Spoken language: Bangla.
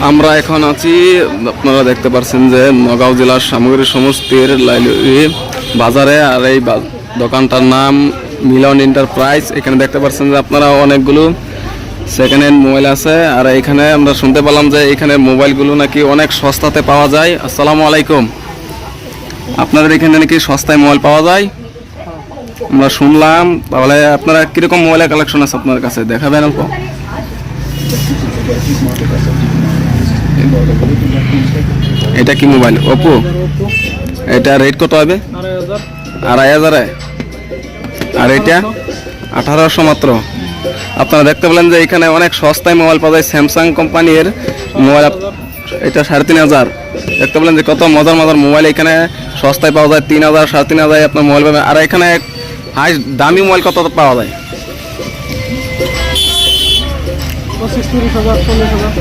আমরা এখন আছি, আপনারা দেখতে পাচ্ছেন যে নগাঁও জেলার সামগ্রী সমষ্টির লাইব্রেরি বাজারে। আর এই দোকানটার নাম মিলন এন্টারপ্রাইজ। এখানে দেখতে পাচ্ছেন যে আপনারা অনেকগুলো সেকেন্ড হ্যান্ড মোবাইল আছে। আর এখানে আমরা শুনতে পেলাম যে এখানে মোবাইলগুলো নাকি অনেক সস্তাতে পাওয়া যায়। আসসালামু আলাইকুম, আপনাদের এখানে নাকি সস্তায় মোবাইল পাওয়া যায় আমরা শুনলাম। তাহলে আপনারা কীরকম মোবাইলের কালেকশন আছে আপনার কাছে, দেখাবেন অল্প? এটা কি মোবাইল? ওপো। এটা রেট কত হবে? 2500। আর এটা 1800 মাত্র। আপনারা দেখতে পেলেন যে এখানে অনেক সস্তায় মোবাইল পাওয়া যায়, স্যামসাং কোম্পানির মোবাইল। এটা 3500। দেখতে পেলেন যে কত মজার মজার মোবাইল এখানে সস্তায় পাওয়া যায়। 3000 3500 আপনার মোবাইল পাবেন। আর এখানে হাই দামি মোবাইল কত পাওয়া যায়? 25-30 হাজার 40 হাজার।